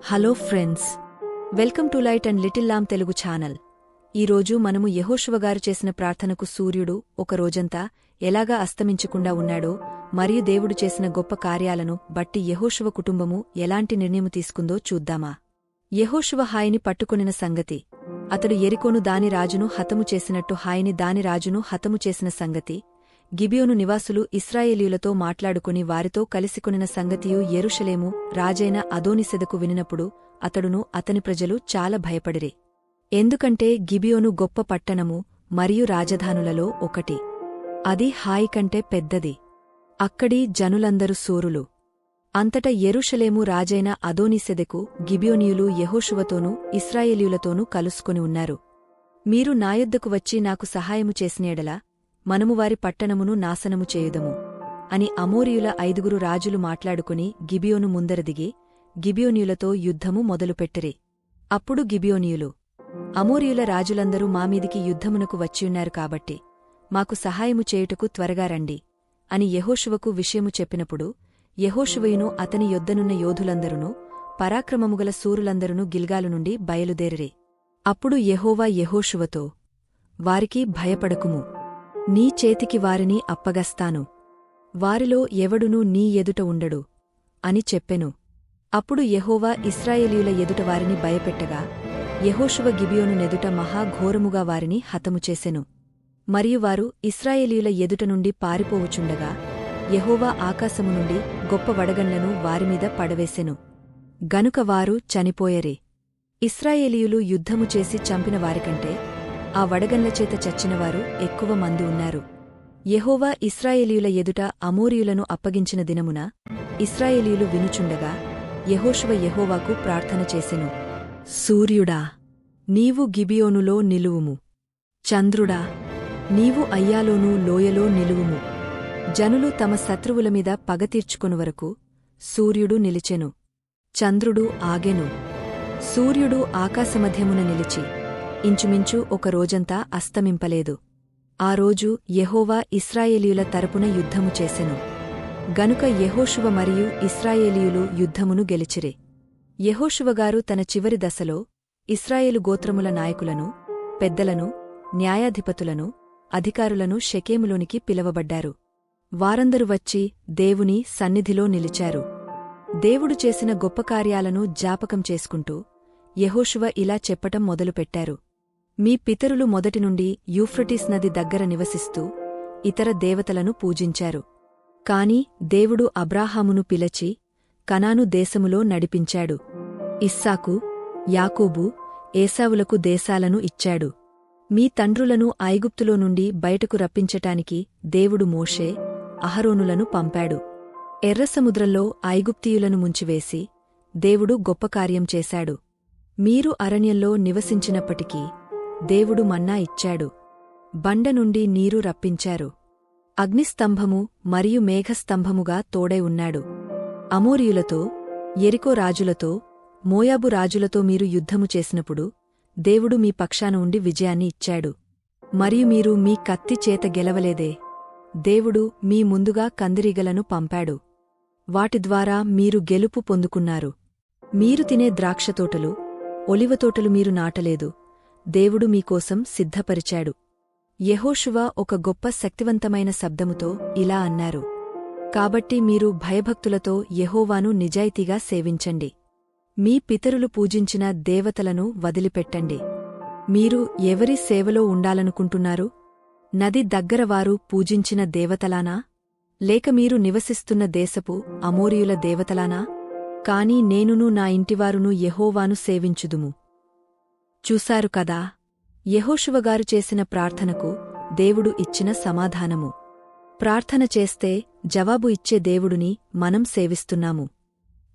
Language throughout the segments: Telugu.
Hello friends, welcome to light and little lamb Telugu channel. ఈరోజు మనము యెహోషువగారు చేసిన ప్రార్థనకు సూర్యుడు ఒక రోజంతా ఎలాగా అస్తమించకుండా ఉన్నాడో మరియు దేవుడు చేసిన గొప్ప కార్యాలను బట్టి యెహోషువ కుటుంబము ఎలాంటి నిర్ణయము తీసుకుందో చూద్దామా. యెహోషువ హాయిని పట్టుకొనిన సంగతి. అతడు యెరికోను దాని రాజును హతము చేసినట్టు హాయిని దాని రాజును హతము చేసిన సంగతి. గిబియోను నివాసులు ఇశ్రాయేలీయులతో మాట్లాడుకుని వారితో కలిసికొనిన సంగతియు యెరూషలేము రాజైన అదోనీసెదకు వినినప్పుడు అతడును అతని ప్రజలు చాలా భయపడిరి. ఎందుకంటే గిబియోను గొప్ప పట్టణము మరియు రాజధానులలో ఒకటి. అది హాయి కంటే పెద్దది. అక్కడి జనులందరూ సూరులు. అంతటా యెరూషలేము రాజైన అదోనీసెదెకు గిబియోనీయులు యెహోషువతోనూ ఇశ్రాయేలీయులతోనూ కలుసుకొని ఉన్నారు. మీరు నాయొద్దకు వచ్చి నాకు సహాయము చేసినేడలా మనము వారి పట్టణమును నాశనము చేయుదము అని అమోరీయుల 5 రాజులు మాట్లాడుకుని గిబియోను ముందర దిగి గిబియోనీయులతో యుద్ధము మొదలుపెట్టిరి. అప్పుడు గిబియోనీయులు, అమోరీయుల రాజులందరూ మామీదికి యుద్ధమునకు వచ్చియున్నారు కాబట్టి మాకు సహాయము చేయుటకు త్వరగా రండి అని యెహోషువకు విషయము చెప్పినప్పుడు యెహోషువయును అతని యొద్దనున్న యోధులందరునూ పరాక్రమముగల శూరులందరునూ గిల్గాలు నుండి బయలుదేరిరి. అప్పుడు యెహోవా యెహోషువతో, వారికి భయపడకుము, నీ చేతికి వారిని అప్పగస్తాను, వారిలో ఎవడునూ నీ ఎదుట ఉండడు అని చెప్పెను. అప్పుడు యెహోవా ఇశ్రాయేలీయుల ఎదుట వారిని భయపెట్టగా యెహోషువ గిబియోను నెదుట మహాఘోరముగా వారిని హతము చేసెను. మరియు వారు ఇశ్రాయేలీయుల ఎదుట నుండి పారిపోవుచుండగా యెహోవా ఆకాశము నుండి గొప్ప వడగండ్లను వారిమీద పడవేసెను. గనుక వారు చనిపోయరి. ఇశ్రాయేలీయులు యుద్ధము చేసి చంపిన వారికంటే ఆ వడగండ్లచేత చచ్చినవారు ఎక్కువ మంది ఉన్నారు. యెహోవా ఇశ్రాయేలీయుల ఎదుట అమోరీయులను అప్పగించిన దినమున ఇశ్రాయేలీయులు వినుచుండగా యెహోషువ యెహోవాకు ప్రార్థన చేసెను. సూర్యుడా, నీవు గిబియోనులో నిలువుము. చంద్రుడా, నీవు అయ్యాలోనూ లోయలో నిలువుము. జనులు తమ శత్రువులమీద పగతీర్చుకొను వరకు సూర్యుడు నిలిచెను, చంద్రుడు ఆగెను. సూర్యుడు ఆకాశమధ్యమున నిలిచి ఇంచుమించు ఒక రోజంతా అస్తమింపలేదు. ఆ రోజు యెహోవా ఇశ్రాయేలీయుల తరపున యుద్ధము చేసెను. గనుక యెహోషువ మరియు ఇశ్రాయేలీయులు యుద్ధమును గెలిచిరి. యెహోషువగారు తన చివరి దశలో ఇశ్రాయేలు గోత్రముల నాయకులను, పెద్దలను, న్యాయాధిపతులను, అధికారులను షెకెములోనికి పిలవబడ్డారు. వారందరూ వచ్చి దేవుని సన్నిధిలో నిలిచారు. దేవుడు చేసిన గొప్ప కార్యాలను జ్ఞాపకం చేసుకుంటూ యెహోషువ ఇలా చెప్పటం మొదలుపెట్టారు. మీ పితరులు మొదటినుండి యూఫ్రటీస్ నది దగ్గర నివసిస్తూ ఇతర దేవతలను పూజించారు. కాని దేవుడు అబ్రాహామును పిలచి కనాను దేశములో నడిపించాడు. ఇస్సాకు, యాకోబు, ఏశావులకు దేశాలను ఇచ్చాడు. మీ తండ్రులను ఐగుప్తులో నుండి బయటకు రప్పించటానికి దేవుడు మోషే, అహరోనులను పంపాడు. ఎర్రసముద్రంలో ఐగుప్తీయులను ముంచివేసి దేవుడు గొప్ప కార్యం చేశాడు. మీరు అరణ్యంలో నివసించినప్పటికీ దేవుడు మన్నా ఇచ్చాడు. బండ నుండి నీరు రప్పించారు. అగ్నిస్తంభము మరియు మేఘస్తంభముగా తోడై ఉన్నాడు. అమోరీయులతో, యెరికో రాజులతో, మోయాబు రాజులతో మీరు యుద్ధము చేసినప్పుడు దేవుడు మీ పక్షాన ఉండి విజయాన్ని ఇచ్చాడు. మరియు మీరు మీ కత్తి చేత గెలవలేదే. దేవుడు మీ ముందుగా కందిరీగలను పంపాడు. వాటి ద్వారా మీరు గెలుపు పొందుకున్నారు. మీరు తినే ద్రాక్షతోటలు, ఒలివతోటలు మీరు నాటలేదు, దేవుడు మీకోసం సిద్ధపరిచాడు. యెహోషువ ఒక గొప్ప శక్తివంతమైన శబ్దముతో ఇలా అన్నారు. కాబట్టి మీరు భయభక్తులతో యెహోవాను నిజాయితీగా సేవించండి. మీ పితరులు పూజించిన దేవతలను వదిలిపెట్టండి. మీరు ఎవరి సేవలో ఉండాలనుకుంటున్నారు? నది దగ్గరవారు పూజించిన దేవతలానా? లేక మీరు నివసిస్తున్న దేశపు అమోరీయుల దేవతలానా? కాని నేనును నా ఇంటివారును యెహోవాను సేవించుదుము. చూశారు కదా, యెహోషువగారు చేసిన ప్రార్థనకు దేవుడు ఇచ్చిన సమాధానము. ప్రార్థన చేస్తే జవాబు ఇచ్చే దేవుడిని మనం సేవిస్తున్నాము.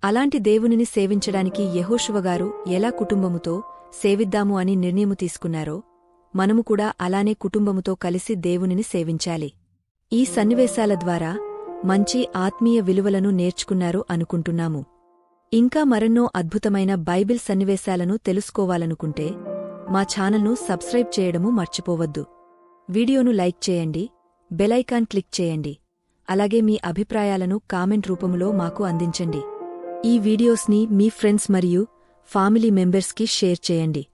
అలాంటి దేవునిని సేవించడానికి యెహోషువగారు ఎలా కుటుంబముతో సేవిద్దాము అని నిర్ణయము తీసుకున్నారో మనము కూడా అలానే కుటుంబముతో కలిసి దేవునిని సేవించాలి. ఈ సన్నివేశాల ద్వారా మంచి ఆత్మీయ విలువలను నేర్చుకున్నారు అనుకుంటున్నాము. ఇంకా మరెన్నో అద్భుతమైన బైబిల్ సన్నివేశాలను తెలుసుకోవాలనుకుంటే మా ఛానల్ను సబ్స్క్రైబ్ చేయడము మర్చిపోవద్దు. వీడియోను లైక్ చేయండి, బెలైకాన్ క్లిక్ చేయండి. అలాగే మీ అభిప్రాయాలను కామెంట్ రూపములో మాకు అందించండి. ఈ వీడియోస్ని మీ ఫ్రెండ్స్ మరియు ఫ్యామిలీ మెంబర్స్కి షేర్ చేయండి.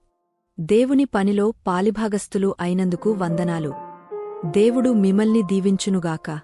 దేవుని పనిలో పాలిభాగస్థులు అయినందుకు వందనాలు. దేవుడు మిమ్మల్ని దీవించునుగాక.